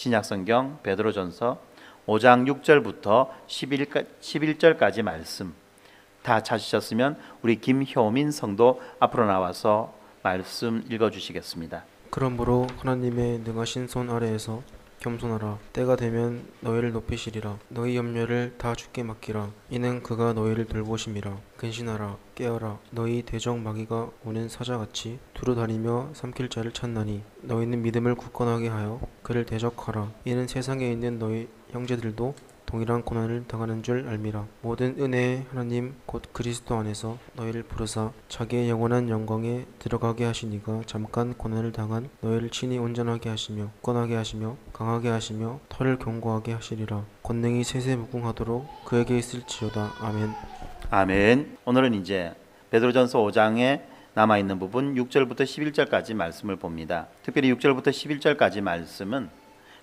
신약성경 베드로전서 5장 6절부터 11절까지 말씀 다 찾으셨으면 우리 김효민 성도 앞으로 나와서 말씀 읽어주시겠습니다. 그러므로 하나님의 능하신 손 아래에서 겸손하라. 때가 되면 너희를 높이시리라. 너희 염려를 다 주께 맡기라. 이는 그가 너희를 돌보심이라. 근신하라. 깨어라. 너희 대적 마귀가 오는 사자같이 두루다니며 삼킬 자를 찾나니 너희는 믿음을 굳건하게 하여 그를 대적하라. 이는 세상에 있는 너희 형제들도 동일한 고난을 당하는 줄 알미라. 모든 은혜의 하나님 곧 그리스도 안에서 너희를 부르사 자기의 영원한 영광에 들어가게 하시니가 잠깐 고난을 당한 너희를 친히 온전하게 하시며 굳건하게 하시며 강하게 하시며 털을 견고하게 하시리라. 권능이 세세무궁하도록 그에게 있을지어다. 아멘. 아멘. 오늘은 이제 베드로전서 5장에 남아있는 부분 6절부터 11절까지 말씀을 봅니다. 특별히 6절부터 11절까지 말씀은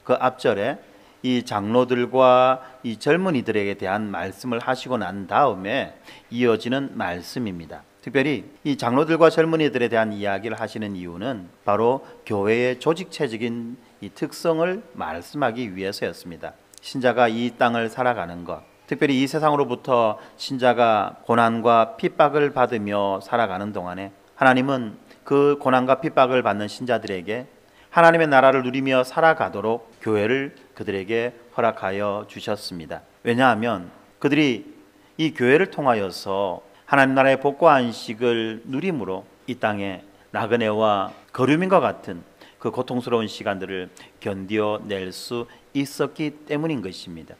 그 앞절에 이 장로들과 이 젊은이들에게 대한 말씀을 하시고 난 다음에 이어지는 말씀입니다. 특별히 이 장로들과 젊은이들에 대한 이야기를 하시는 이유는 바로 교회의 조직체적인 이 특성을 말씀하기 위해서였습니다. 신자가 이 땅을 살아가는 것, 특별히 이 세상으로부터 신자가 고난과 핍박을 받으며 살아가는 동안에 하나님은 그 고난과 핍박을 받는 신자들에게 하나님의 나라를 누리며 살아가도록 교회를 그들에게 허락하여 주셨습니다. 왜냐하면 그들이 이 교회를 통하여서 하나님 나라의 복과 안식을 누림으로 이 땅에 나그네와 거류민과 같은 그 고통스러운 시간들을 견뎌낼 수 있었기 때문인 것입니다.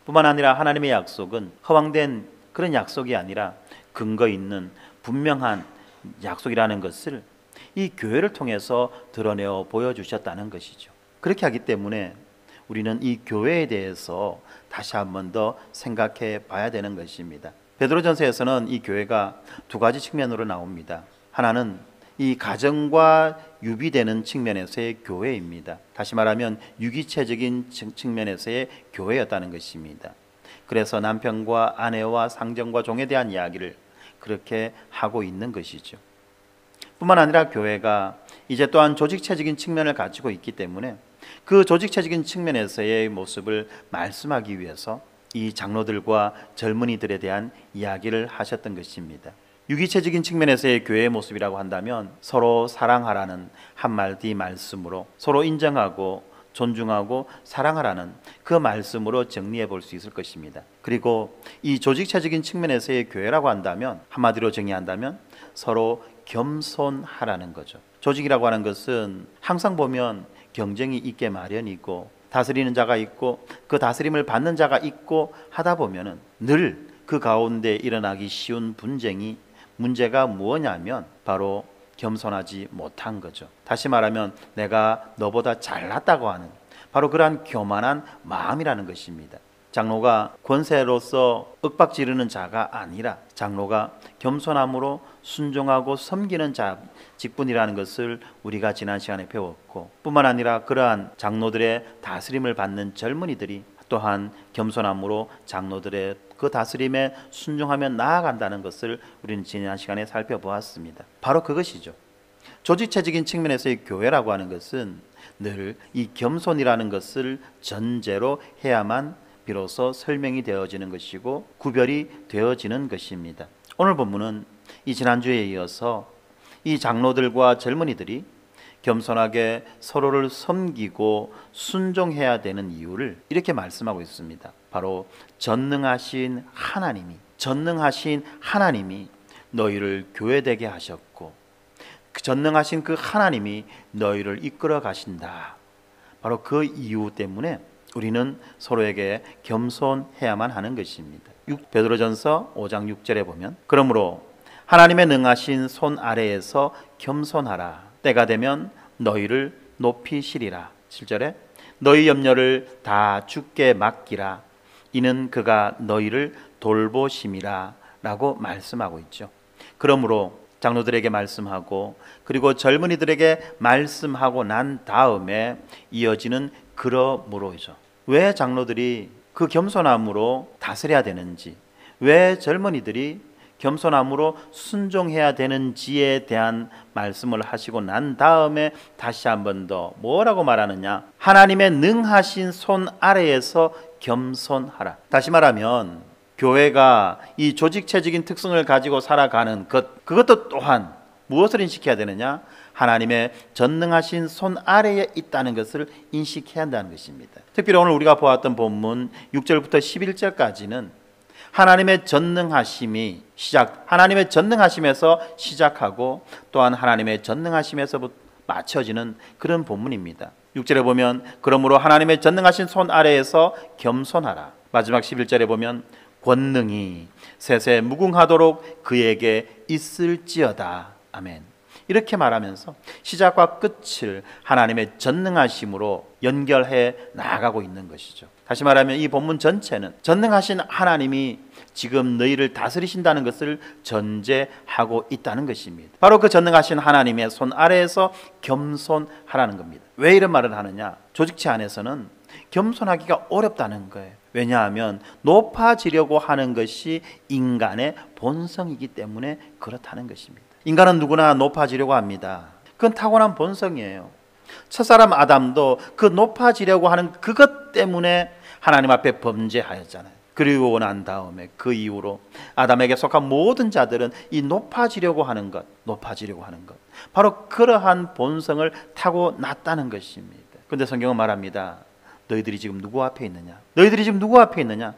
뿐만 아니라 하나님의 약속은 허황된 그런 약속이 아니라 근거 있는 분명한 약속이라는 것을 이 교회를 통해서 드러내어 보여주셨다는 것이죠. 그렇게 하기 때문에 우리는 이 교회에 대해서 다시 한 번 더 생각해 봐야 되는 것입니다. 베드로전서에서는 이 교회가 두 가지 측면으로 나옵니다. 하나는 이 가정과 유비되는 측면에서의 교회입니다. 다시 말하면 유기체적인 측면에서의 교회였다는 것입니다. 그래서 남편과 아내와 상정과 종에 대한 이야기를 그렇게 하고 있는 것이죠. 뿐만 아니라 교회가 이제 또한 조직체적인 측면을 가지고 있기 때문에 그 조직체적인 측면에서의 모습을 말씀하기 위해서 이 장로들과 젊은이들에 대한 이야기를 하셨던 것입니다. 유기체적인 측면에서의 교회의 모습이라고 한다면 서로 사랑하라는 한마디 말씀으로 서로 인정하고 존중하고 사랑하라는 그 말씀으로 정리해 볼 수 있을 것입니다. 그리고 이 조직체적인 측면에서의 교회라고 한다면 한마디로 정의한다면 서로 겸손하라는 거죠. 조직이라고 하는 것은 항상 보면 경쟁이 있게 마련이고 다스리는 자가 있고 그 다스림을 받는 자가 있고 하다 보면은 늘 그 가운데 일어나기 쉬운 분쟁이 문제가 무엇냐면 바로 겸손하지 못한 거죠. 다시 말하면 내가 너보다 잘났다고 하는 바로 그러한 교만한 마음이라는 것입니다. 장로가 권세로서 윽박지르는 자가 아니라 장로가 겸손함으로 순종하고 섬기는 자 직분이라는 것을 우리가 지난 시간에 배웠고 뿐만 아니라 그러한 장로들의 다스림을 받는 젊은이들이 또한 겸손함으로 장로들의 그 다스림에 순종하며 나아간다는 것을 우리는 지난 시간에 살펴보았습니다. 바로 그것이죠. 조직체적인 측면에서의 교회라고 하는 것은 늘 이 겸손이라는 것을 전제로 해야만 비로소 설명이 되어지는 것이고 구별이 되어지는 것입니다. 오늘 본문은 이 지난주에 이어서 이 장로들과 젊은이들이 겸손하게 서로를 섬기고 순종해야 되는 이유를 이렇게 말씀하고 있습니다. 바로 전능하신 하나님이 너희를 교회되게 하셨고 전능하신 그 하나님이 너희를 이끌어 가신다. 바로 그 이유 때문에 우리는 서로에게 겸손해야만 하는 것입니다. 베드로전서 5장 6절에 보면 그러므로 하나님의 능하신 손 아래에서 겸손하라. 때가 되면 너희를 높이시리라. 7절에 너희 염려를 다 주께 맡기라. 이는 그가 너희를 돌보심이라 라고 말씀하고 있죠. 그러므로 장로들에게 말씀하고 그리고 젊은이들에게 말씀하고 난 다음에 이어지는 그러므로이죠. 왜 장로들이 그 겸손함으로 다스려야 되는지, 왜 젊은이들이 겸손함으로 순종해야 되는지에 대한 말씀을 하시고 난 다음에 다시 한 번 더 뭐라고 말하느냐? 하나님의 능하신 손 아래에서 겸손하라. 다시 말하면 교회가 이 조직체적인 특성을 가지고 살아가는 그것도 또한 무엇을 인식해야 되느냐? 하나님의 전능하신 손 아래에 있다는 것을 인식해야 한다는 것입니다. 특별히 오늘 우리가 보았던 본문 6절부터 11절까지는 하나님의 전능하심에서 시작하고 또한 하나님의 전능하심에서 맞춰지는 그런 본문입니다. 6절에 보면 그러므로 하나님의 전능하신 손 아래에서 겸손하라. 마지막 11절에 보면 권능이 세세 무궁하도록 그에게 있을지어다. 아멘. 이렇게 말하면서 시작과 끝을 하나님의 전능하심으로 연결해 나아가고 있는 것이죠. 다시 말하면 이 본문 전체는 전능하신 하나님이 지금 너희를 다스리신다는 것을 전제하고 있다는 것입니다. 바로 그 전능하신 하나님의 손 아래에서 겸손하라는 겁니다. 왜 이런 말을 하느냐? 조직체 안에서는 겸손하기가 어렵다는 거예요. 왜냐하면 높아지려고 하는 것이 인간의 본성이기 때문에 그렇다는 것입니다. 인간은 누구나 높아지려고 합니다. 그건 타고난 본성이에요. 첫사람 아담도 그 높아지려고 하는 그것 때문에 하나님 앞에 범죄하였잖아요. 그리고 난 다음에 그 이후로 아담에게 속한 모든 자들은 이 높아지려고 하는 것 바로 그러한 본성을 타고났다는 것입니다. 그런데 성경은 말합니다. 너희들이 지금 누구 앞에 있느냐?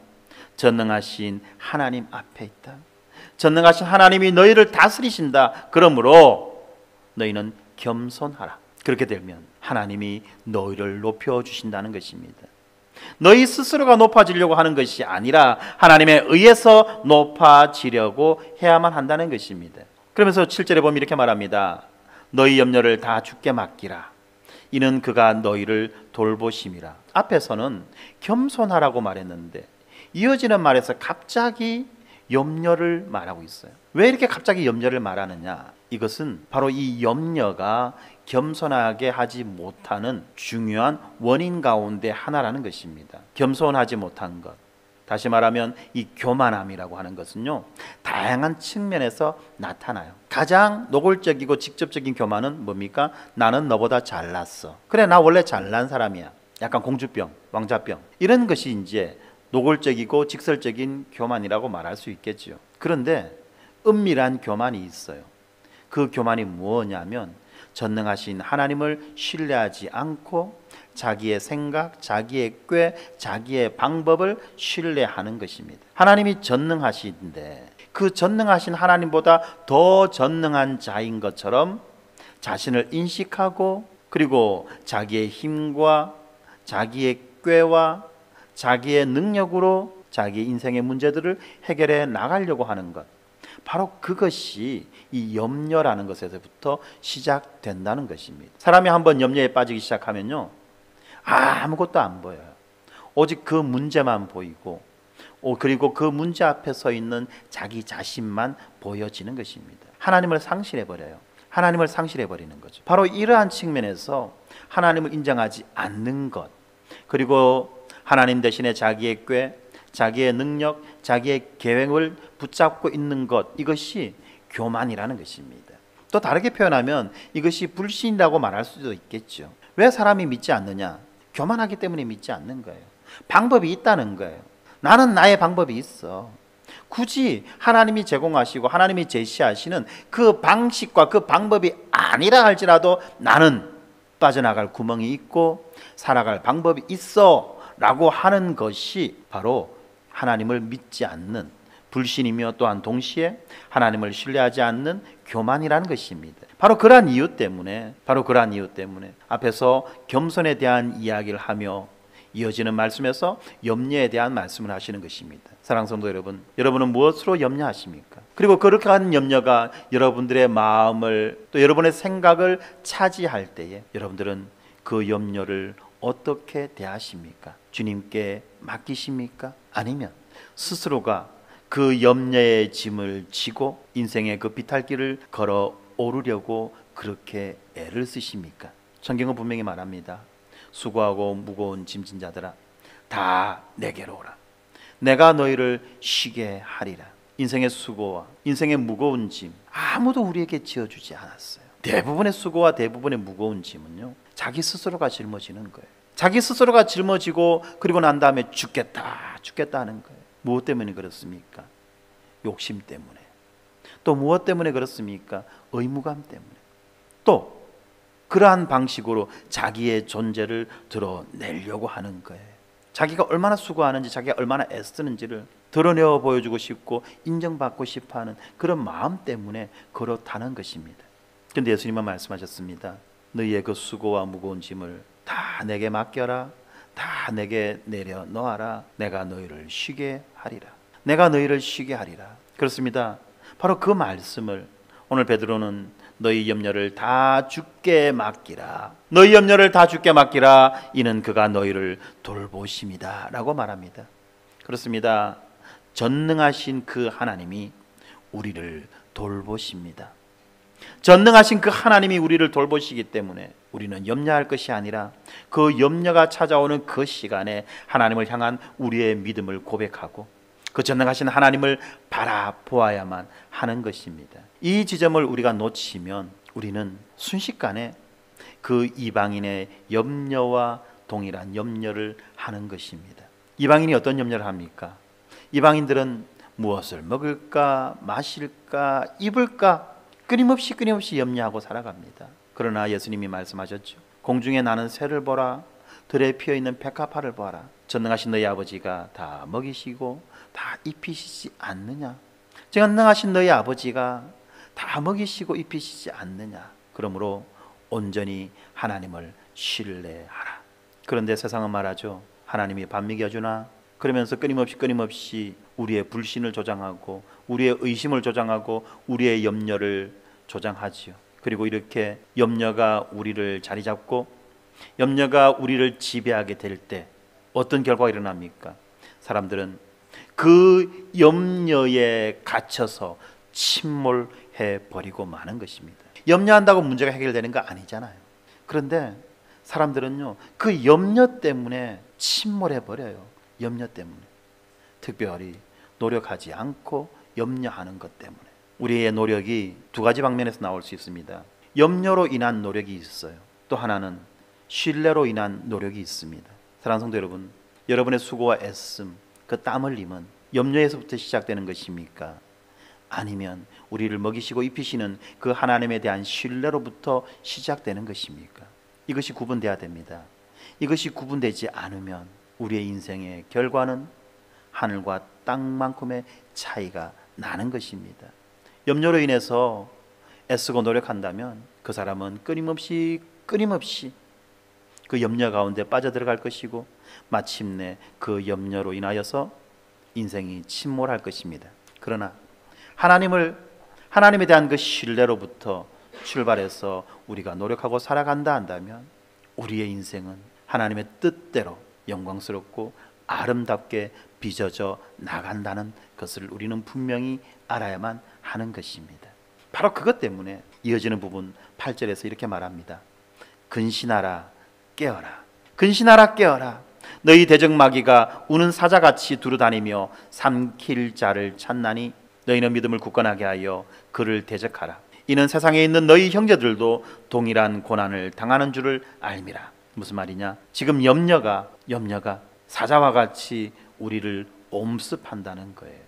전능하신 하나님 앞에 있다. 전능하신 하나님이 너희를 다스리신다. 그러므로 너희는 겸손하라. 그렇게 되면 하나님이 너희를 높여주신다는 것입니다. 너희 스스로가 높아지려고 하는 것이 아니라 하나님에 의해서 높아지려고 해야만 한다는 것입니다. 그러면서 7절에 보면 이렇게 말합니다. 너희 염려를 다 주께 맡기라. 이는 그가 너희를 돌보심이라. 앞에서는 겸손하라고 말했는데 이어지는 말에서 갑자기 염려를 말하고 있어요. 왜 이렇게 갑자기 염려를 말하느냐? 이것은 바로 이 염려가 겸손하게 하지 못하는 중요한 원인 가운데 하나라는 것입니다. 겸손하지 못한 것, 다시 말하면 이 교만함이라고 하는 것은요, 다양한 측면에서 나타나요. 가장 노골적이고 직접적인 교만은 뭡니까? 나는 너보다 잘났어. 그래, 나 원래 잘난 사람이야. 약간 공주병, 왕자병. 이런 것이 이제 노골적이고 직설적인 교만이라고 말할 수 있겠죠. 그런데 은밀한 교만이 있어요. 그 교만이 무엇이냐면 전능하신 하나님을 신뢰하지 않고 자기의 생각, 자기의 꾀, 자기의 방법을 신뢰하는 것입니다. 하나님이 전능하신데 그 전능하신 하나님보다 더 전능한 자인 것처럼 자신을 인식하고 그리고 자기의 힘과 자기의 꾀와 자기의 능력으로 자기 인생의 문제들을 해결해 나가려고 하는 것, 바로 그것이 이 염려라는 것에서부터 시작된다는 것입니다. 사람이 한번 염려에 빠지기 시작하면요, 아무것도 안 보여요. 오직 그 문제만 보이고 그리고 그 문제 앞에 서 있는 자기 자신만 보여지는 것입니다. 하나님을 상실해버려요. 하나님을 상실해버리는 거죠. 바로 이러한 측면에서 하나님을 인정하지 않는 것, 그리고 하나님 대신에 자기의 꾀, 자기의 능력, 자기의 계획을 붙잡고 있는 것, 이것이 교만이라는 것입니다. 또 다르게 표현하면 이것이 불신이라고 말할 수도 있겠죠. 왜 사람이 믿지 않느냐? 교만하기 때문에 믿지 않는 거예요. 방법이 있다는 거예요. 나는 나의 방법이 있어. 굳이 하나님이 제공하시고 하나님이 제시하시는 그 방식과 그 방법이 아니라 할지라도 나는 빠져나갈 구멍이 있고 살아갈 방법이 있어 라고 하는 것이 바로 하나님을 믿지 않는 불신이며 또한 동시에 하나님을 신뢰하지 않는 교만이라는 것입니다. 바로 그러한 이유 때문에 앞에서 겸손에 대한 이야기를 하며 이어지는 말씀에서 염려에 대한 말씀을 하시는 것입니다. 사랑하는 성도 여러분, 여러분은 무엇으로 염려하십니까? 그리고 그렇게 하는 염려가 여러분들의 마음을 또 여러분의 생각을 차지할 때에 여러분들은 그 염려를 어떻게 대하십니까? 주님께 맡기십니까? 아니면 스스로가 그 염려의 짐을 지고 인생의 그 비탈길을 걸어 오르려고 그렇게 애를 쓰십니까? 성경은 분명히 말합니다. 수고하고 무거운 짐진 자들아 다 내게로 오라. 내가 너희를 쉬게 하리라. 인생의 수고와 인생의 무거운 짐 아무도 우리에게 지어주지 않았어요. 대부분의 수고와 대부분의 무거운 짐은요, 자기 스스로가 짊어지는 거예요. 자기 스스로가 짊어지고 그리고 난 다음에 죽겠다 하는 거예요. 무엇 때문에 그렇습니까? 욕심 때문에. 또 무엇 때문에 그렇습니까? 의무감 때문에. 또 그러한 방식으로 자기의 존재를 드러내려고 하는 거예요. 자기가 얼마나 수고하는지, 자기가 얼마나 애쓰는지를 드러내어 보여주고 싶고 인정받고 싶어하는 그런 마음 때문에 그렇다는 것입니다. 그런데 예수님은 말씀하셨습니다. 너희의 그 수고와 무거운 짐을 다 내게 맡겨라. 다 내게 내려놓아라. 내가 너희를 쉬게 하리라. 내가 너희를 쉬게 하리라. 그렇습니다. 바로 그 말씀을 오늘 베드로는 너희 염려를 다 주께 맡기라. 너희 염려를 다 주께 맡기라. 이는 그가 너희를 돌보심이다 라고 말합니다. 그렇습니다. 전능하신 그 하나님이 우리를 돌보십니다. 전능하신 그 하나님이 우리를 돌보시기 때문에 우리는 염려할 것이 아니라 그 염려가 찾아오는 그 시간에 하나님을 향한 우리의 믿음을 고백하고 그 전능하신 하나님을 바라보아야만 하는 것입니다. 이 지점을 우리가 놓치면 우리는 순식간에 그 이방인의 염려와 동일한 염려를 하는 것입니다. 이방인이 어떤 염려를 합니까? 이방인들은 무엇을 먹을까, 마실까, 입을까 끊임없이 염려하고 살아갑니다. 그러나 예수님이 말씀하셨죠. 공중에 나는 새를 보라, 들에 피어있는 백합화를 보아라. 전능하신 너희 아버지가 다 먹이시고 다 입히시지 않느냐? 전능하신 너희 아버지가 다 먹이시고 입히시지 않느냐? 그러므로 온전히 하나님을 신뢰하라. 그런데 세상은 말하죠. 하나님이 밥 먹여주나? 그러면서 끊임없이 우리의 불신을 조장하고 우리의 의심을 조장하고 우리의 염려를 조장하지요. 그리고 이렇게 염려가 우리를 자리 잡고 염려가 우리를 지배하게 될 때 어떤 결과가 일어납니까? 사람들은 그 염려에 갇혀서 침몰해 버리고 마는 것입니다. 염려한다고 문제가 해결되는 거 아니잖아요. 그런데 사람들은요, 그 염려 때문에 침몰해 버려요. 염려 때문에. 특별히 노력하지 않고 염려하는 것 때문에. 우리의 노력이 두 가지 방면에서 나올 수 있습니다. 염려로 인한 노력이 있어요. 또 하나는 신뢰로 인한 노력이 있습니다. 사랑하는 성도 여러분, 여러분의 수고와 애씀, 그 땀 흘림은 염려에서부터 시작되는 것입니까? 아니면 우리를 먹이시고 입히시는 그 하나님에 대한 신뢰로부터 시작되는 것입니까? 이것이 구분돼야 됩니다. 이것이 구분되지 않으면 우리의 인생의 결과는 하늘과 땅만큼의 차이가 나는 것입니다. 염려로 인해서 애쓰고 노력한다면 그 사람은 끊임없이 그 염려 가운데 빠져들어갈 것이고 마침내 그 염려로 인하여서 인생이 침몰할 것입니다. 그러나 하나님에 대한 그 신뢰로부터 출발해서 우리가 노력하고 살아간다 한다면 우리의 인생은 하나님의 뜻대로 영광스럽고 아름답게 빚어져 나간다는 것을 우리는 분명히 알아야만 하는 것입니다. 바로 그것 때문에 이어지는 부분 8절에서 이렇게 말합니다. 근신하라 깨어라. 근신하라 깨어라. 너희 대적마귀가 우는 사자같이 두루다니며 삼킬 자를 찾나니 너희는 믿음을 굳건하게 하여 그를 대적하라. 이는 세상에 있는 너희 형제들도 동일한 고난을 당하는 줄을 알미라. 무슨 말이냐? 지금 염려가 사자와 같이 우리를 엄습한다는 거예요.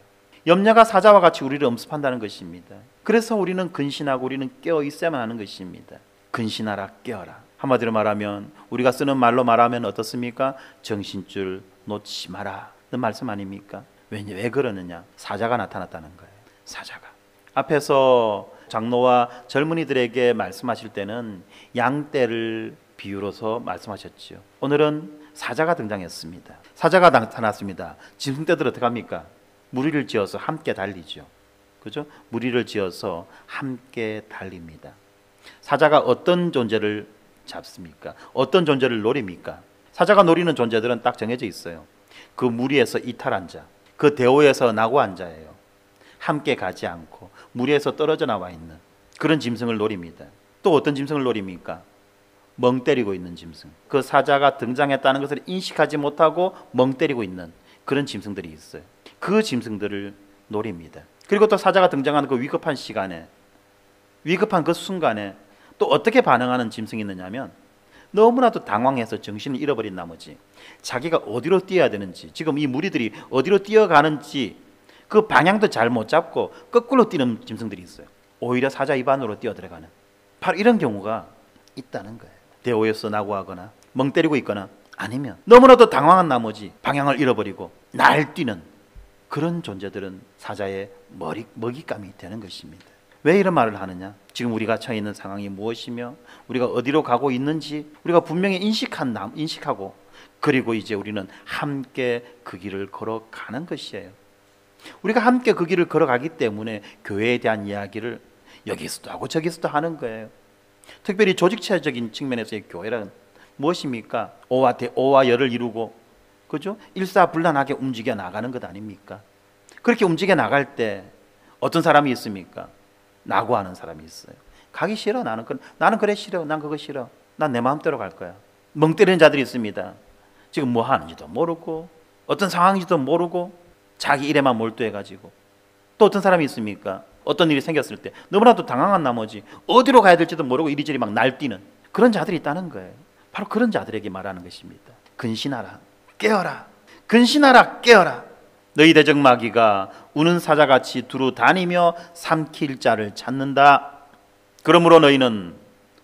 염려가 사자와 같이 우리를 엄습한다는 것입니다. 그래서 우리는 근신하고 우리는 깨어 있어야만 하는 것입니다. 근신하라 깨어라. 한마디로 말하면 우리가 쓰는 말로 말하면 어떻습니까? 정신줄 놓지 마라 는 말씀 아닙니까? 왜 그러느냐? 사자가 나타났다는 거예요. 사자가 앞에서 장로와 젊은이들에게 말씀하실 때는 양떼를 비유로서 말씀하셨지요. 오늘은 사자가 등장했습니다. 사자가 나타났습니다. 짐승떼들 어떻게 합니까? 무리를 지어서 함께 달리죠. 그죠? 무리를 지어서 함께 달립니다. 사자가 어떤 존재를 잡습니까? 어떤 존재를 노립니까? 사자가 노리는 존재들은 딱 정해져 있어요. 그 무리에서 이탈한 자, 그 대오에서 낙오한 자예요. 함께 가지 않고 무리에서 떨어져 나와 있는 그런 짐승을 노립니다. 또 어떤 짐승을 노립니까? 멍 때리고 있는 짐승. 그 사자가 등장했다는 것을 인식하지 못하고 멍 때리고 있는 그런 짐승들이 있어요. 그 짐승들을 노립니다. 그리고 또 사자가 등장하는 그 위급한 시간에, 위급한 그 순간에 또 어떻게 반응하는 짐승이 있느냐면 너무나도 당황해서 정신을 잃어버린 나머지 자기가 어디로 뛰어야 되는지, 지금 이 무리들이 어디로 뛰어가는지 그 방향도 잘 못 잡고 거꾸로 뛰는 짐승들이 있어요. 오히려 사자 입 안으로 뛰어들어가는, 바로 이런 경우가 있다는 거예요. 대오에서 낙오하거나 멍 때리고 있거나, 아니면 너무나도 당황한 나머지 방향을 잃어버리고 날뛰는 그런 존재들은 사자의 먹잇감이 되는 것입니다. 왜 이런 말을 하느냐? 지금 우리가 처해 있는 상황이 무엇이며 우리가 어디로 가고 있는지 우리가 분명히 인식하고, 그리고 이제 우리는 함께 그 길을 걸어가는 것이에요. 우리가 함께 그 길을 걸어가기 때문에 교회에 대한 이야기를 여기서도 하고 저기서도 하는 거예요. 특별히 조직체적인 측면에서의 교회란 무엇입니까? 오와 열을 이루고, 그죠? 일사불란하게 움직여 나가는 것 아닙니까? 그렇게 움직여 나갈 때 어떤 사람이 있습니까? 낙오하는 사람이 있어요. 가기 싫어. 나는 그래 싫어. 난 그거 싫어. 난 내 마음대로 갈 거야. 멍 때리는 자들이 있습니다. 지금 뭐 하는지도 모르고 어떤 상황인지도 모르고 자기 일에만 몰두해가지고. 또 어떤 사람이 있습니까? 어떤 일이 생겼을 때 너무나도 당황한 나머지 어디로 가야 될지도 모르고 이리저리 막 날뛰는 그런 자들이 있다는 거예요. 바로 그런 자들에게 말하는 것입니다. 근신하라, 깨어라. 근신하라, 깨어라. 너희 대적마귀가 우는 사자같이 두루 다니며 삼킬 자를 찾는다. 그러므로 너희는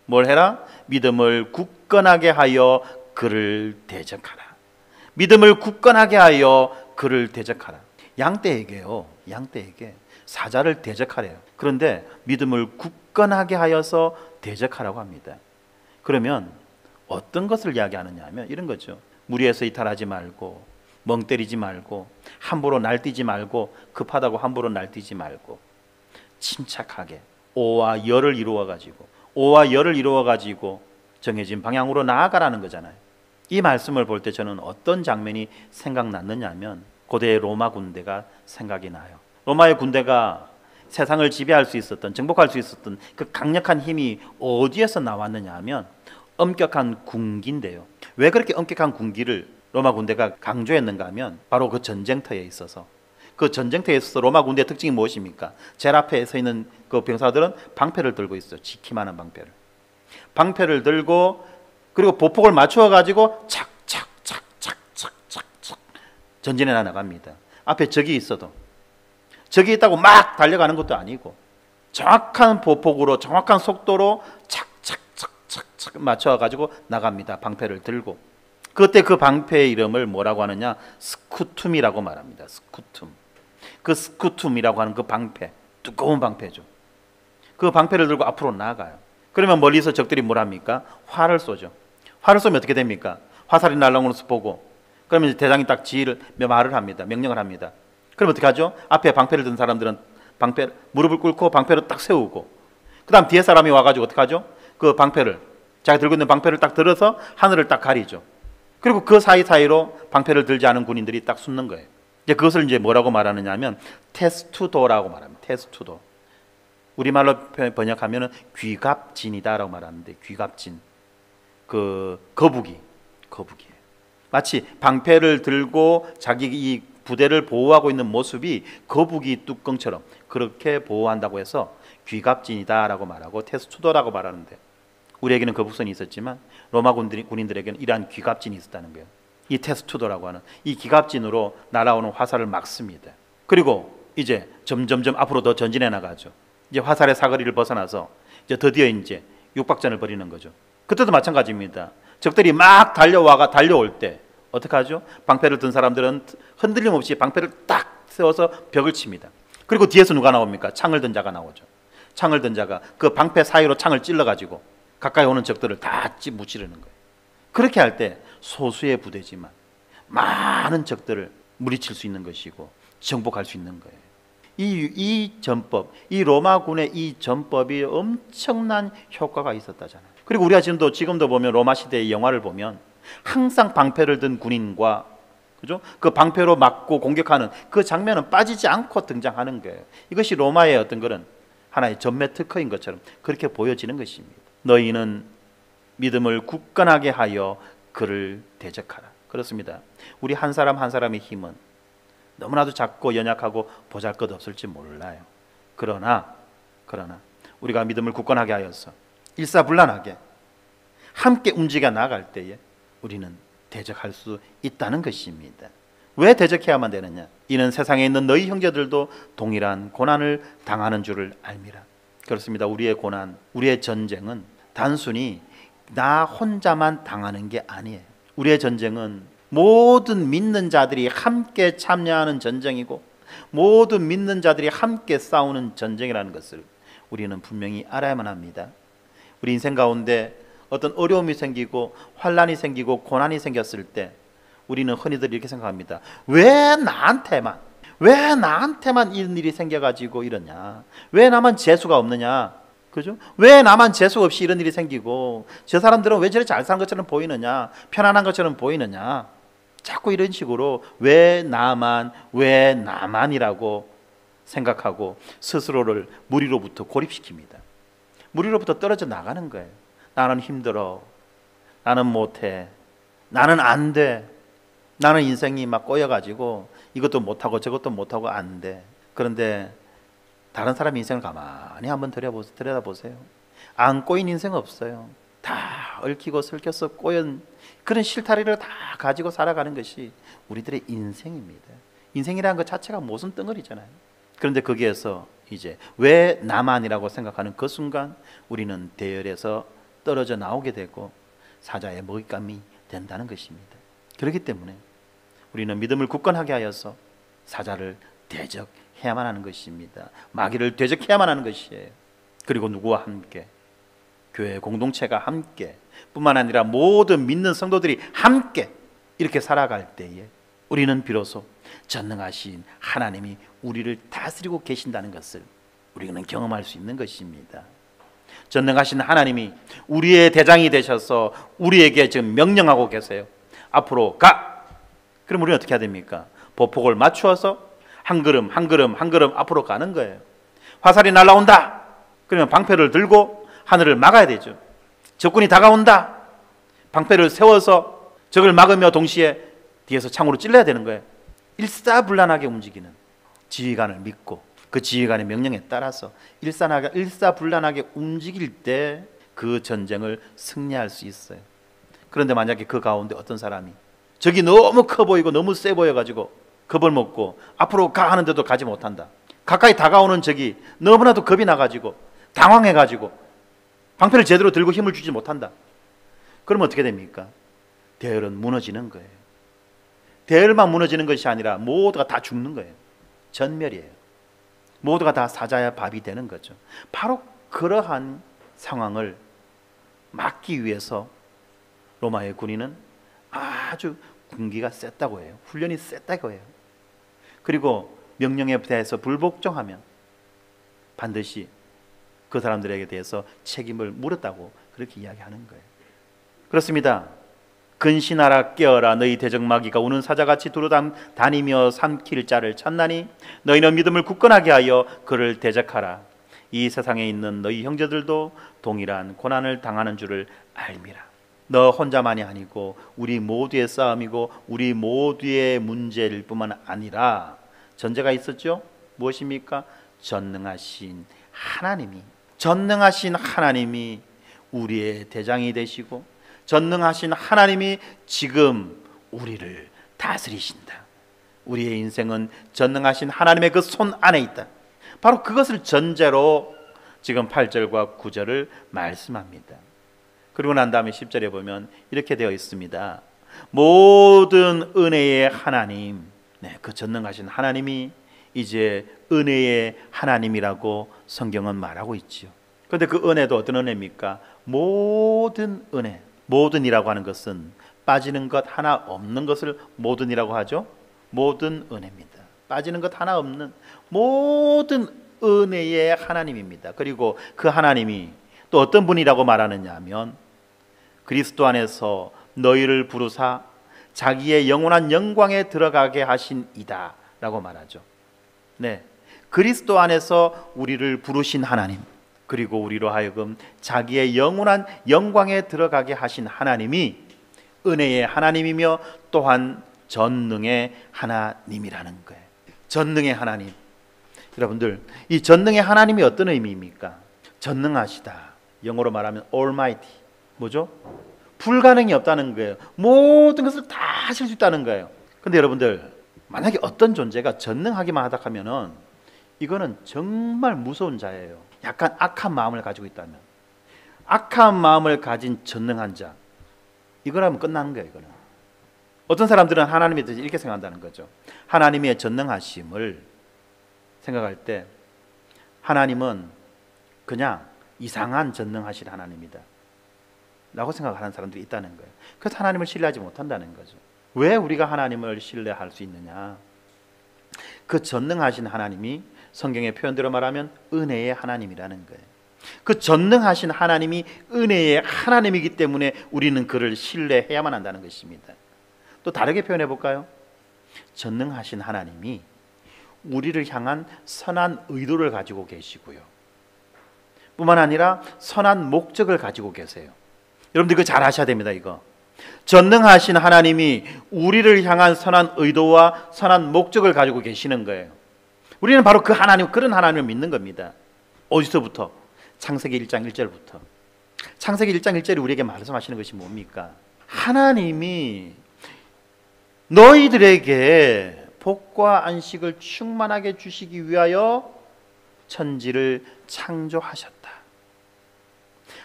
뭘 해라? 믿음을 굳건하게 하여 그를 대적하라. 믿음을 굳건하게 하여 그를 대적하라. 양떼에게요, 양떼에게 사자를 대적하래요. 그런데 믿음을 굳건하게 하여서 대적하라고 합니다. 그러면 어떤 것을 이야기하느냐 하면 이런 거죠. 무리에서 이탈하지 말고, 멍 때리지 말고, 함부로 날뛰지 말고, 급하다고 함부로 날뛰지 말고, 침착하게 오와 열을 이루어 가지고 정해진 방향으로 나아가라는 거잖아요. 이 말씀을 볼 때 저는 어떤 장면이 생각났느냐 하면 고대 로마 군대가 생각이 나요. 로마의 군대가 세상을 지배할 수 있었던, 정복할 수 있었던 그 강력한 힘이 어디에서 나왔느냐 하면 엄격한 군기인데요. 왜 그렇게 엄격한 군기를 로마 군대가 강조했는가 하면 바로 그 전쟁터에 있어서, 그 전쟁터에 있어서 로마 군대의 특징이 무엇입니까? 제일 앞에 서 있는 그 병사들은 방패를 들고 있어요. 지키만한 방패를 들고, 그리고 보폭을 맞추어 가지고 착착착착착착착 전진해 나갑니다. 앞에 적이 있어도, 적이 있다고 막 달려가는 것도 아니고 정확한 보폭으로 정확한 속도로 착착착착착 맞춰 가지고 나갑니다. 방패를 들고. 그때 그 방패의 이름을 뭐라고 하느냐? 스쿠툼이라고 말합니다. 스쿠툼. 그 스쿠툼이라고 하는 그 방패, 두꺼운 방패죠. 그 방패를 들고 앞으로 나아가요. 그러면 멀리서 적들이 뭘 합니까? 활을 쏘죠. 활을 쏘면 어떻게 됩니까? 화살이 날아오면서 보고, 그러면 대장이 딱 말을 합니다. 명령을 합니다. 그럼 어떻게 하죠? 앞에 방패를 든 사람들은 무릎을 꿇고 방패를 딱 세우고, 그 다음 뒤에 사람이 와가지고 어떻게 하죠? 그 방패를, 자기가 들고 있는 방패를 딱 들어서 하늘을 딱 가리죠. 그리고 그 사이사이로 방패를 들지 않은 군인들이 딱 숨는 거예요. 이제 그것을 이제 뭐라고 말하느냐 하면 테스투도라고 말합니다. 테스투도. 우리말로 번역하면은 귀갑진이다라고 말하는데, 귀갑진. 그 거북이에요. 마치 방패를 들고 자기 이 부대를 보호하고 있는 모습이 거북이 뚜껑처럼 그렇게 보호한다고 해서 귀갑진이다라고 말하고 테스투도라고 말하는데, 우리에게는 거북선이 있었지만 로마 군인들에게는 이러한 귀갑진이 있었다는 거예요. 이 테스투도라고 하는 이 귀갑진으로 날아오는 화살을 막습니다. 그리고 이제 점점점 앞으로 더 전진해 나가죠. 이제 화살의 사거리를 벗어나서 이제 드디어 이제 육박전을 벌이는 거죠. 그때도 마찬가지입니다. 적들이 막 달려올 때 어떻게 하죠? 방패를 든 사람들은 흔들림 없이 방패를 딱 세워서 벽을 칩니다. 그리고 뒤에서 누가 나옵니까? 창을 든 자가 나오죠. 창을 든 자가 그 방패 사이로 창을 찔러가지고 가까이 오는 적들을 다 무찌르는 거예요. 그렇게 할 때 소수의 부대지만 많은 적들을 무리칠 수 있는 것이고 정복할 수 있는 거예요. 이 전법, 이 로마군의 이 전법이 엄청난 효과가 있었다잖아요. 그리고 우리가 지금도 보면 로마 시대의 영화를 보면 항상 방패를 든 군인과, 그죠? 그 방패로 맞고 공격하는 그 장면은 빠지지 않고 등장하는 거예요. 이것이 로마의 어떤 그런 하나의 전매 특허인 것처럼 그렇게 보여지는 것입니다. 너희는 믿음을 굳건하게 하여 그를 대적하라. 그렇습니다. 우리 한 사람 한 사람의 힘은 너무나도 작고 연약하고 보잘것없을지 몰라요. 그러나 우리가 믿음을 굳건하게 하여서 일사불란하게 함께 움직여 나갈 때에 우리는 대적할 수 있다는 것입니다. 왜 대적해야만 되느냐? 이는 세상에 있는 너희 형제들도 동일한 고난을 당하는 줄을 알미라. 그렇습니다. 우리의 고난, 우리의 전쟁은 단순히 나 혼자만 당하는 게 아니에요. 우리의 전쟁은 모든 믿는 자들이 함께 참여하는 전쟁이고 모든 믿는 자들이 함께 싸우는 전쟁이라는 것을 우리는 분명히 알아야만 합니다. 우리 인생 가운데 어떤 어려움이 생기고 환난이 생기고 고난이 생겼을 때 우리는 흔히들 이렇게 생각합니다. 왜 나한테만 이런 일이 생겨가지고 이러냐? 왜 나만 재수가 없느냐? 그죠? 왜 나만 재수 없이 이런 일이 생기고 저 사람들은 왜 저렇게 잘 사는 것처럼 보이느냐? 편안한 것처럼 보이느냐? 자꾸 이런 식으로 왜 나만이라고 생각하고 스스로를 무리로부터 고립시킵니다. 무리로부터 떨어져 나가는 거예요. 나는 힘들어, 나는 못해, 나는 안 돼, 나는 인생이 막 꼬여가지고 이것도 못하고 저것도 못하고 안 돼. 그런데 다른 사람 인생을 가만히 한번 들여다보세요. 안 꼬인 인생 없어요. 다 얽히고 설켜서 꼬연 그런 실타리를 다 가지고 살아가는 것이 우리들의 인생입니다. 인생이라는 것 자체가 모순 덩어리잖아요. 그런데 거기에서 이제 왜 나만이라고 생각하는 그 순간 우리는 대열에서 떨어져 나오게 되고 사자의 먹잇감이 된다는 것입니다. 그렇기 때문에 우리는 믿음을 굳건하게 하여서 사자를 대적해야만 하는 것입니다. 마귀를 대적해야만 하는 것이에요. 그리고 누구와 함께? 교회 공동체가 함께 뿐만 아니라 모든 믿는 성도들이 함께 이렇게 살아갈 때에 우리는 비로소 전능하신 하나님이 우리를 다스리고 계신다는 것을 우리는 경험할 수 있는 것입니다. 전능하신 하나님이 우리의 대장이 되셔서 우리에게 지금 명령하고 계세요. 앞으로 가! 그럼 우리는 어떻게 해야 됩니까? 보폭을 맞추어서 한 걸음 앞으로 가는 거예요. 화살이 날아온다! 그러면 방패를 들고 하늘을 막아야 되죠. 적군이 다가온다! 방패를 세워서 적을 막으며 동시에 뒤에서 창으로 찔러야 되는 거예요. 일사불란하게 움직이는 지휘관을 믿고 그 지휘관의 명령에 따라서 일사불란하게 움직일 때 그 전쟁을 승리할 수 있어요. 그런데 만약에 그 가운데 어떤 사람이 적이 너무 커 보이고 너무 세 보여가지고 겁을 먹고 앞으로 가 하는데도 가지 못한다. 가까이 다가오는 적이 너무나도 겁이 나가지고 당황해가지고 방패를 제대로 들고 힘을 주지 못한다. 그러면 어떻게 됩니까? 대열은 무너지는 거예요. 대열만 무너지는 것이 아니라 모두가 다 죽는 거예요. 전멸이에요. 모두가 다 사자의 밥이 되는 거죠. 바로 그러한 상황을 막기 위해서 로마의 군인은 아주 군기가 셌다고 해요. 훈련이 셌다고 해요. 그리고 명령에 대해서 불복종하면 반드시 그 사람들에게 대해서 책임을 물었다고 그렇게 이야기하는 거예요. 그렇습니다. 근신하라 깨어라 너희 대적마귀가 우는 사자같이 두루다니며 삼킬 자를 찾나니 너희는 믿음을 굳건하게 하여 그를 대적하라. 이 세상에 있는 너희 형제들도 동일한 고난을 당하는 줄을 알미라. 너 혼자만이 아니고 우리 모두의 싸움이고 우리 모두의 문제일 뿐만 아니라 전제가 있었죠. 무엇입니까? 전능하신 하나님이 우리의 대장이 되시고 전능하신 하나님이 지금 우리를 다스리신다. 우리의 인생은 전능하신 하나님의 그 손 안에 있다. 바로 그것을 전제로 지금 8절과 9절을 말씀합니다. 그리고 난 다음에 10절에 보면 이렇게 되어 있습니다. 모든 은혜의 하나님, 그 전능하신 하나님이 이제 은혜의 하나님이라고 성경은 말하고 있지요. 그런데 그 은혜도 어떤 은혜입니까? 모든 은혜. 모든이라고 하는 것은 빠지는 것 하나 없는 것을 모든이라고 하죠. 모든 은혜입니다. 빠지는 것 하나 없는 모든 은혜의 하나님입니다. 그리고 그 하나님이 또 어떤 분이라고 말하느냐 하면 그리스도 안에서 너희를 부르사 자기의 영원한 영광에 들어가게 하신 이다 라고 말하죠. 네, 그리스도 안에서 우리를 부르신 하나님, 그리고 우리로 하여금 자기의 영원한 영광에 들어가게 하신 하나님이 은혜의 하나님이며 또한 전능의 하나님이라는 거예요. 전능의 하나님. 여러분들, 이 전능의 하나님이 어떤 의미입니까? 전능하시다. 영어로 말하면 Almighty. 뭐죠? 불가능이 없다는 거예요. 모든 것을 다 하실 수 있다는 거예요. 근데 여러분들, 만약에 어떤 존재가 전능하기만 하다 하면은 이거는 정말 무서운 자예요. 약간 악한 마음을 가지고 있다면, 악한 마음을 가진 전능한 자, 이거라면 끝나는 거예요. 이거는. 어떤 사람들은 하나님에 대해서 이렇게 생각한다는 거죠. 하나님의 전능하심을 생각할 때 하나님은 그냥 이상한 전능하신 하나님이다 라고 생각하는 사람들이 있다는 거예요. 그래서 하나님을 신뢰하지 못한다는 거죠. 왜 우리가 하나님을 신뢰할 수 있느냐? 그 전능하신 하나님이 성경의 표현대로 말하면 은혜의 하나님이라는 거예요. 그 전능하신 하나님이 은혜의 하나님이기 때문에 우리는 그를 신뢰해야만 한다는 것입니다. 또 다르게 표현해 볼까요? 전능하신 하나님이 우리를 향한 선한 의도를 가지고 계시고요, 뿐만 아니라 선한 목적을 가지고 계세요. 여러분들 이거 잘 아셔야 됩니다. 이거 전능하신 하나님이 우리를 향한 선한 의도와 선한 목적을 가지고 계시는 거예요. 우리는 바로 그 하나님, 그런 하나님을 믿는 겁니다. 어디서부터? 창세기 1장 1절부터. 창세기 1장 1절이 우리에게 말씀하시는 것이 뭡니까? 하나님이 너희들에게 복과 안식을 충만하게 주시기 위하여 천지를 창조하셨다.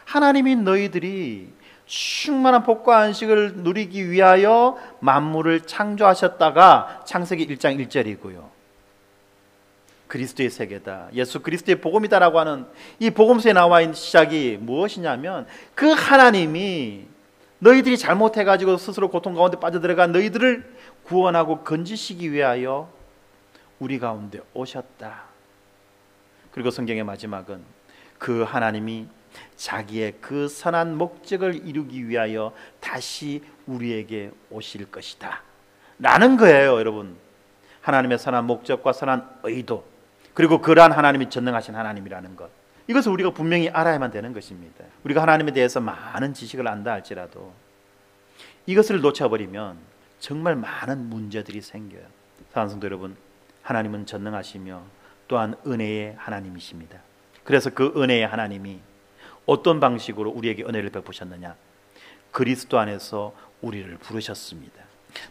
하나님이 너희들이 충만한 복과 안식을 누리기 위하여 만물을 창조하셨다가 창세기 1장 1절이고요. 그리스도의 세계다, 예수 그리스도의 복음이다라고 하는 이 복음서에 나와 있는 시작이 무엇이냐면, 그 하나님이 너희들이 잘못해가지고 스스로 고통 가운데 빠져들어간 너희들을 구원하고 건지시기 위하여 우리 가운데 오셨다. 그리고 성경의 마지막은 그 하나님이 자기의 그 선한 목적을 이루기 위하여 다시 우리에게 오실 것이다 라는 거예요. 여러분, 하나님의 선한 목적과 선한 의도, 그리고 그러한 하나님이 전능하신 하나님이라는 것, 이것을 우리가 분명히 알아야만 되는 것입니다. 우리가 하나님에 대해서 많은 지식을 안다 할지라도 이것을 놓쳐버리면 정말 많은 문제들이 생겨요. 사랑하는 성도 여러분, 하나님은 전능하시며 또한 은혜의 하나님이십니다. 그래서 그 은혜의 하나님이 어떤 방식으로 우리에게 은혜를 베푸셨느냐? 그리스도 안에서 우리를 부르셨습니다.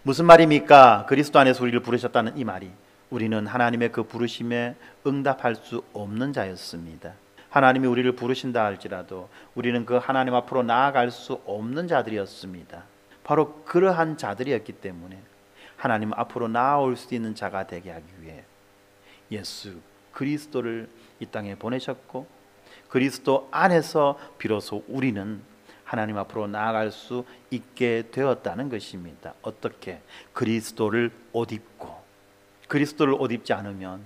무슨 말입니까? 그리스도 안에서 우리를 부르셨다는 이 말이, 우리는 하나님의 그 부르심에 응답할 수 없는 자였습니다. 하나님이 우리를 부르신다 할지라도 우리는 그 하나님 앞으로 나아갈 수 없는 자들이었습니다. 바로 그러한 자들이었기 때문에 하나님 앞으로 나아올 수 있는 자가 되게 하기 위해 예수 그리스도를 이 땅에 보내셨고, 그리스도 안에서 비로소 우리는 하나님 앞으로 나아갈 수 있게 되었다는 것입니다. 어떻게? 그리스도를 옷 입고. 그리스도를 옷 입지 않으면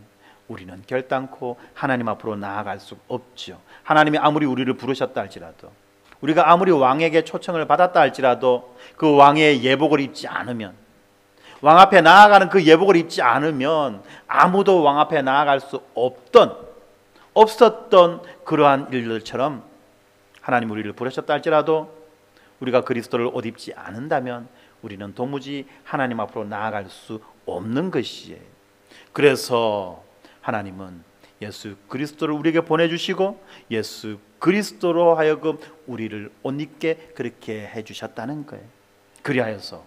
우리는 결단코 하나님 앞으로 나아갈 수 없죠. 하나님이 아무리 우리를 부르셨다 할지라도, 우리가 아무리 왕에게 초청을 받았다 할지라도 그 왕의 예복을 입지 않으면, 왕 앞에 나아가는 그 예복을 입지 않으면 아무도 왕 앞에 나아갈 수 없었던 그러한 일들처럼, 하나님 우리를 부르셨다 할지라도 우리가 그리스도를 옷 입지 않는다면 우리는 도무지 하나님 앞으로 나아갈 수 없는 것이에요. 그래서 하나님은 예수 그리스도를 우리에게 보내주시고 예수 그리스도로 하여금 우리를 옷 입게 그렇게 해주셨다는 거예요. 그리하여서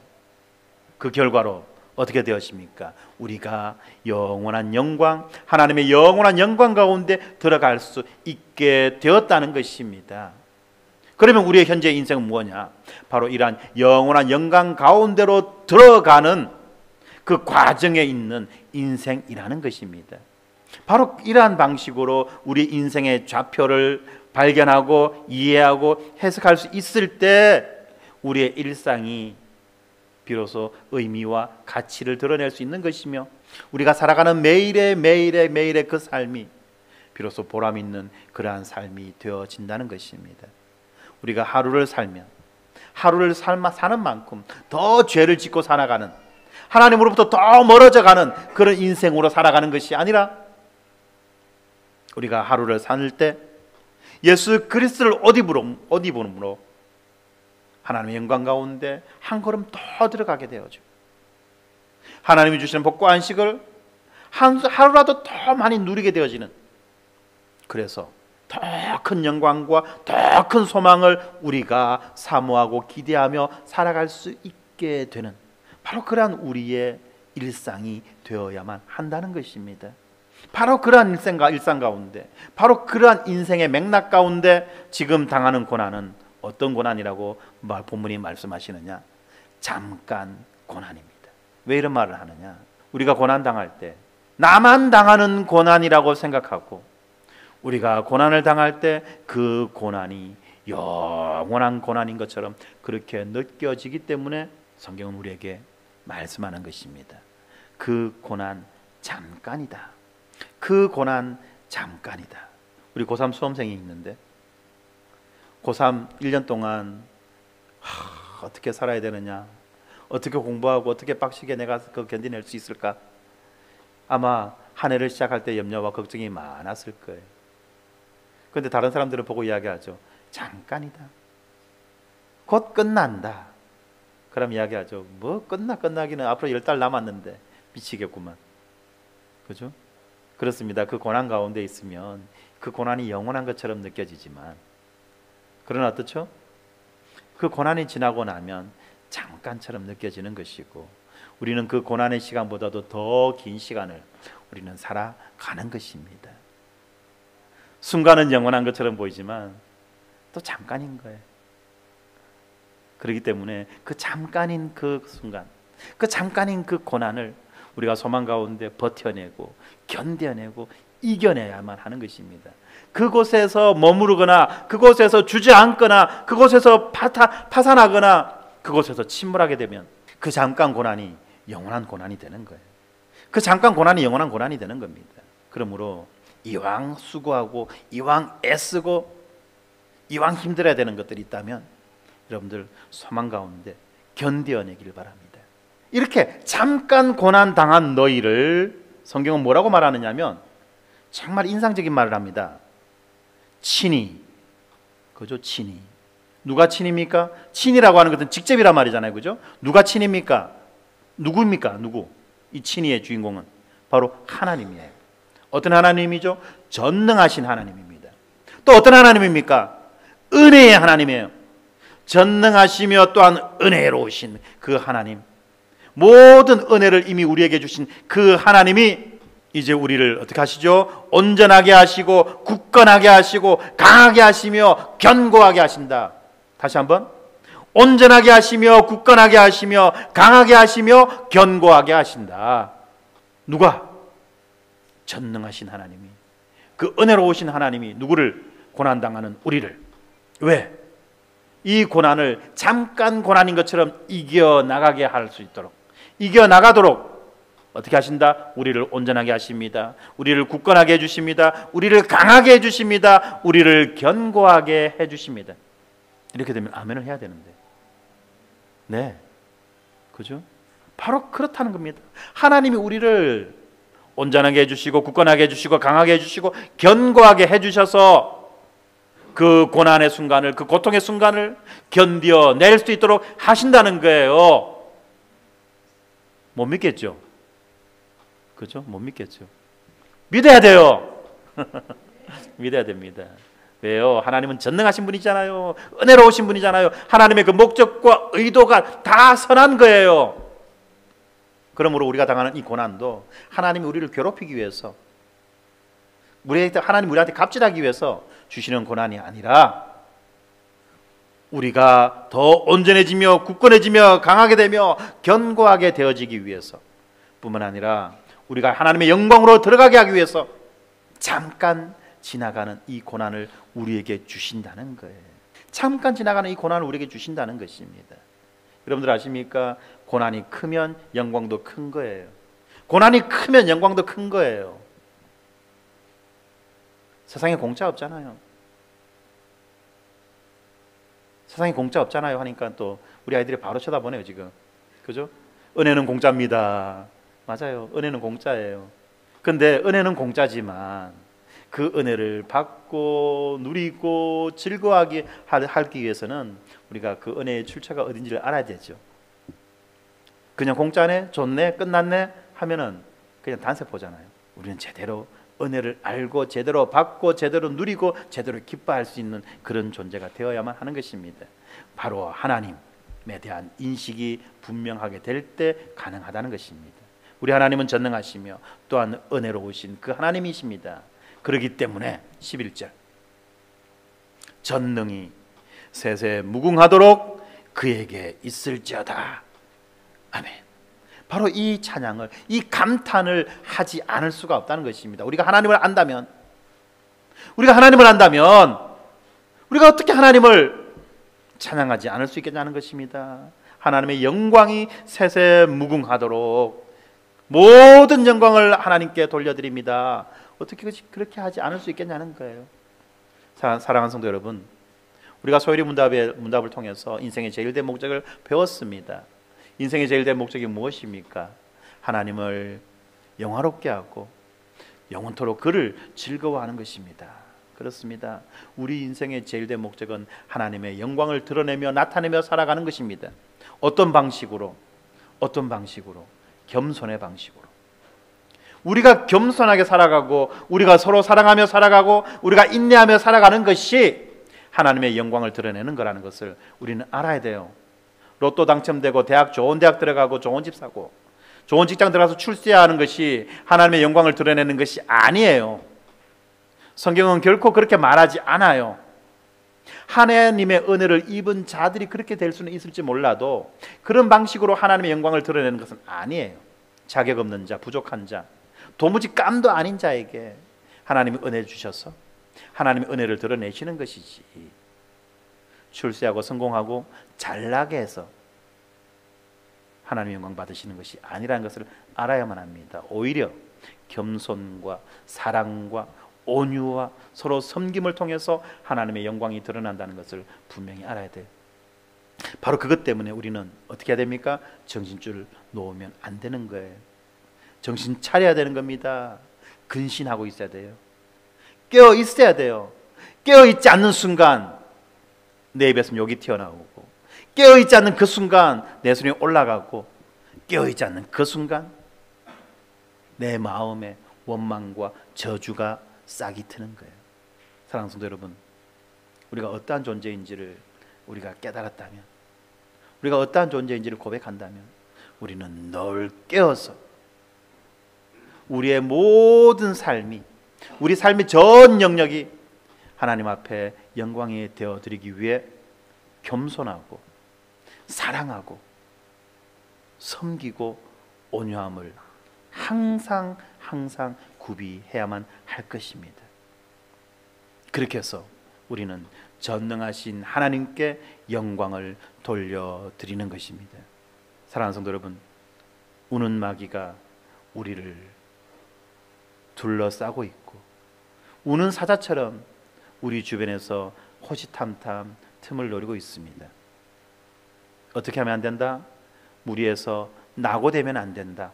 그 결과로 어떻게 되었습니까? 우리가 영원한 영광, 하나님의 영원한 영광 가운데 들어갈 수 있게 되었다는 것입니다. 그러면 우리의 현재 인생은 뭐냐? 바로 이러한 영원한 영광 가운데로 들어가는 그 과정에 있는 인생이라는 것입니다. 바로 이러한 방식으로 우리 인생의 좌표를 발견하고 이해하고 해석할 수 있을 때 우리의 일상이 비로소 의미와 가치를 드러낼 수 있는 것이며, 우리가 살아가는 매일의 그 삶이 비로소 보람 있는 그러한 삶이 되어진다는 것입니다. 우리가 하루를 살면 하루를 사는 만큼 더 죄를 짓고 살아가는, 하나님으로부터 더 멀어져가는 그런 인생으로 살아가는 것이 아니라, 우리가 하루를 살 때 예수 그리스도를 옷 입음으로 하나님의 영광 가운데 한 걸음 더 들어가게 되어져. 하나님이 주시는 복과 안식을 하루라도 더 많이 누리게 되어지는, 그래서 더 큰 영광과 더 큰 소망을 우리가 사모하고 기대하며 살아갈 수 있게 되는, 바로 그러한 우리의 일상이 되어야만 한다는 것입니다. 바로 그러한 일상 가운데, 바로 그러한 인생의 맥락 가운데 지금 당하는 고난은 어떤 고난이라고 본문이 말씀하시느냐? 잠깐 고난입니다. 왜 이런 말을 하느냐? 우리가 고난 당할 때 나만 당하는 고난이라고 생각하고, 우리가 고난을 당할 때 그 고난이 영원한 고난인 것처럼 그렇게 느껴지기 때문에 성경은 우리에게 말씀하는 것입니다. 그 고난 잠깐이다. 그 고난 잠깐이다. 우리 고3 수험생이 있는데 고3 1년 동안 어떻게 살아야 되느냐, 어떻게 공부하고 어떻게 빡시게 내가 그 견뎌낼 수 있을까? 아마 한 해를 시작할 때 염려와 걱정이 많았을 거예요. 그런데 다른 사람들은 보고 이야기하죠. 잠깐이다. 곧 끝난다. 그럼 이야기하죠. 뭐 끝나기는 앞으로 10달 남았는데 미치겠구만. 그죠? 그렇습니다. 그 고난 가운데 있으면 그 고난이 영원한 것처럼 느껴지지만, 그러나 어떻죠? 그 고난이 지나고 나면 잠깐처럼 느껴지는 것이고, 우리는 그 고난의 시간보다도 더 긴 시간을 우리는 살아가는 것입니다. 순간은 영원한 것처럼 보이지만 또 잠깐인 거예요. 그렇기 때문에 그 잠깐인 그 순간, 그 잠깐인 그 고난을 우리가 소망 가운데 버텨내고 견뎌내고 이겨내야만 하는 것입니다. 그곳에서 머무르거나 그곳에서 주저앉거나 그곳에서 파산하거나 그곳에서 침몰하게 되면 그 잠깐 고난이 영원한 고난이 되는 거예요. 그 잠깐 고난이 영원한 고난이 되는 겁니다. 그러므로 이왕 수고하고 이왕 애쓰고 이왕 힘들어야 되는 것들이 있다면 여러분들 소망 가운데 견뎌내기를 바랍니다. 이렇게 잠깐 고난 당한 너희를 성경은 뭐라고 말하느냐면 정말 인상적인 말을 합니다. 친히. 그죠? 친히. 누가 친입니까? 친이라고 하는 것은 직접이란 말이잖아요. 그죠? 누가 친입니까? 누구입니까? 누구? 이 친이의 주인공은 바로 하나님이에요. 어떤 하나님이죠? 전능하신 하나님입니다. 또 어떤 하나님입니까? 은혜의 하나님이에요. 전능하시며 또한 은혜로우신 그 하나님, 모든 은혜를 이미 우리에게 주신 그 하나님이 이제 우리를 어떻게 하시죠? 온전하게 하시고 굳건하게 하시고 강하게 하시며 견고하게 하신다. 다시 한번, 온전하게 하시며 굳건하게 하시며 강하게 하시며 견고하게 하신다. 누가? 전능하신 하나님이, 그 은혜로우신 하나님이 누구를? 고난당하는 우리를. 왜? 이 고난을 잠깐 고난인 것처럼 이겨나가게 할 수 있도록, 이겨나가도록 어떻게 하신다? 우리를 온전하게 하십니다. 우리를 굳건하게 해주십니다. 우리를 강하게 해주십니다. 우리를 견고하게 해주십니다. 이렇게 되면 아멘을 해야 되는데, 네, 그죠? 바로 그렇다는 겁니다. 하나님이 우리를 온전하게 해주시고 굳건하게 해주시고 강하게 해주시고 견고하게 해주셔서 그 고난의 순간을, 그 고통의 순간을 견뎌낼 수 있도록 하신다는 거예요. 못 믿겠죠? 그죠? 못 믿겠죠? 믿어야 돼요. 믿어야 됩니다. 왜요? 하나님은 전능하신 분이잖아요. 은혜로우신 분이잖아요. 하나님의 그 목적과 의도가 다 선한 거예요. 그러므로 우리가 당하는 이 고난도 하나님이 우리를 괴롭히기 위해서, 하나님 우리한테 갑질하기 위해서 주시는 고난이 아니라 우리가 더 온전해지며 굳건해지며 강하게 되며 견고하게 되어지기 위해서 뿐만 아니라 우리가 하나님의 영광으로 들어가게 하기 위해서 잠깐 지나가는 이 고난을 우리에게 주신다는 거예요. 잠깐 지나가는 이 고난을 우리에게 주신다는 것입니다. 여러분들 아십니까? 고난이 크면 영광도 큰 거예요. 고난이 크면 영광도 큰 거예요. 세상에 공짜 없잖아요. 세상에 공짜 없잖아요 하니까 또 우리 아이들이 바로 쳐다보네요 지금. 그죠? 은혜는 공짜입니다. 맞아요. 은혜는 공짜예요. 근데 은혜는 공짜지만 그 은혜를 받고 누리고 즐거워하게 하기 위해서는 우리가 그 은혜의 출처가 어딘지를 알아야 되죠. 그냥 공짜네, 좋네, 끝났네 하면은 그냥 단세포잖아요. 우리는 제대로 은혜를 알고 제대로 받고 제대로 누리고 제대로 기뻐할 수 있는 그런 존재가 되어야만 하는 것입니다. 바로 하나님에 대한 인식이 분명하게 될 때 가능하다는 것입니다. 우리 하나님은 전능하시며 또한 은혜로우신 그 하나님이십니다. 그렇기 때문에 11절 전능이 세세 무궁하도록 그에게 있을지어다. 아멘. 바로 이 찬양을, 이 감탄을 하지 않을 수가 없다는 것입니다. 우리가 하나님을 안다면 우리가 어떻게 하나님을 찬양하지 않을 수 있겠냐는 것입니다. 하나님의 영광이 세세 무궁하도록 모든 영광을 하나님께 돌려드립니다. 어떻게 그렇게 하지 않을 수 있겠냐는 거예요. 사랑하는 성도 여러분, 우리가 소요리 문답을 통해서 인생의 제일 된 목적을 배웠습니다. 인생의 제일 된 목적이 무엇입니까? 하나님을 영화롭게 하고 영원토록 그를 즐거워하는 것입니다. 그렇습니다. 우리 인생의 제일 된 목적은 하나님의 영광을 드러내며 나타내며 살아가는 것입니다. 어떤 방식으로? 겸손의 방식으로. 우리가 겸손하게 살아가고 우리가 서로 사랑하며 살아가고 우리가 인내하며 살아가는 것이 하나님의 영광을 드러내는 거라는 것을 우리는 알아야 돼요. 로또 당첨되고 좋은 대학 들어가고 좋은 집 사고 좋은 직장 들어가서 출세하는 것이 하나님의 영광을 드러내는 것이 아니에요. 성경은 결코 그렇게 말하지 않아요. 하나님의 은혜를 입은 자들이 그렇게 될 수는 있을지 몰라도 그런 방식으로 하나님의 영광을 드러내는 것은 아니에요. 자격 없는 자, 부족한 자, 도무지 깜도 아닌 자에게 하나님이 은혜 주셔서 하나님의 은혜를 드러내시는 것이지, 출세하고 성공하고 잘나게 해서 하나님의 영광 받으시는 것이 아니라는 것을 알아야만 합니다. 오히려 겸손과 사랑과 온유와 서로 섬김을 통해서 하나님의 영광이 드러난다는 것을 분명히 알아야 돼요. 바로 그것 때문에 우리는 어떻게 해야 됩니까? 정신줄 놓으면 안 되는 거예요. 정신 차려야 되는 겁니다. 근신하고 있어야 돼요. 깨어 있어야 돼요. 깨어 있지 않는 순간 내 입에서 욕이 튀어나오고, 깨어 있지 않는 그 순간 내 손이 올라가고, 깨어 있지 않는 그 순간 내 마음에 원망과 저주가 싹이 트는 거예요. 사랑하는 성도 여러분, 우리가 어떠한 존재인지를 우리가 깨달았다면, 우리가 어떠한 존재인지를 고백한다면 우리는 늘 깨어서 우리의 모든 삶이, 우리 삶의 전 영역이 하나님 앞에 영광이 되어드리기 위해 겸손하고 사랑하고 섬기고 온유함을 항상 구비해야만 할 것입니다. 그렇게 해서 우리는 전능하신 하나님께 영광을 돌려드리는 것입니다. 사랑하는 성도 여러분, 우는 마귀가 우리를 둘러싸고 있고 우는 사자처럼 우리 주변에서 호시탐탐 틈을 노리고 있습니다. 어떻게 하면 안 된다? 무리해서 낙오되면 안 된다.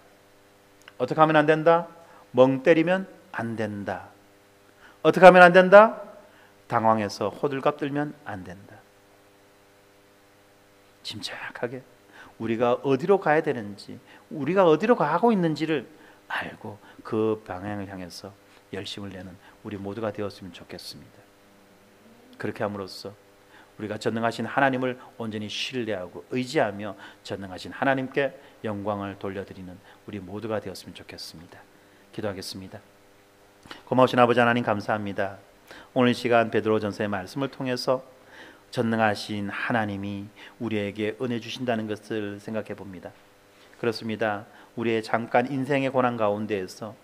어떻게 하면 안 된다? 멍 때리면 안 된다. 어떻게 하면 안 된다? 당황해서 호들갑 떨면 안 된다. 침착하게 우리가 어디로 가야 되는지, 우리가 어디로 가고 있는지를 알고 그 방향을 향해서 열심을 내는 우리 모두가 되었으면 좋겠습니다. 그렇게 함으로써 우리가 전능하신 하나님을 온전히 신뢰하고 의지하며 전능하신 하나님께 영광을 돌려드리는 우리 모두가 되었으면 좋겠습니다. 기도하겠습니다. 고마우신 아버지 하나님, 감사합니다. 오늘 시간 베드로전서의 말씀을 통해서 전능하신 하나님이 우리에게 은혜 주신다는 것을 생각해 봅니다. 그렇습니다. 우리의 잠깐 인생의 고난 가운데에서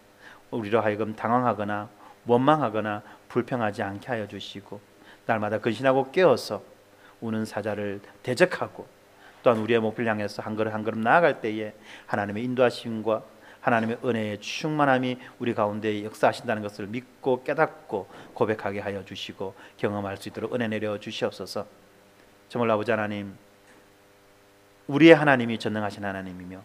우리로 하여금 당황하거나 원망하거나 불평하지 않게 하여 주시고, 날마다 근신하고 깨어서 우는 사자를 대적하고, 또한 우리의 목표를 향해서 한 걸음 한 걸음 나아갈 때에 하나님의 인도하심과 하나님의 은혜의 충만함이 우리 가운데 역사하신다는 것을 믿고 깨닫고 고백하게 하여 주시고 경험할 수 있도록 은혜 내려 주시옵소서. 정말 아버지 하나님, 우리의 하나님이 전능하신 하나님이며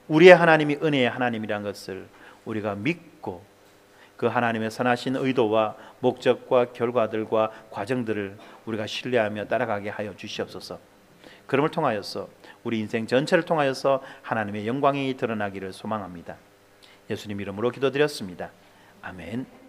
우리의 하나님이 은혜의 하나님이라는 것을 우리가 믿고 그 하나님의 선하신 의도와 목적과 결과들과 과정들을 우리가 신뢰하며 따라가게 하여 주시옵소서. 그럼을 통하여서 우리 인생 전체를 통하여서 하나님의 영광이 드러나기를 소망합니다. 예수님 이름으로 기도드렸습니다. 아멘.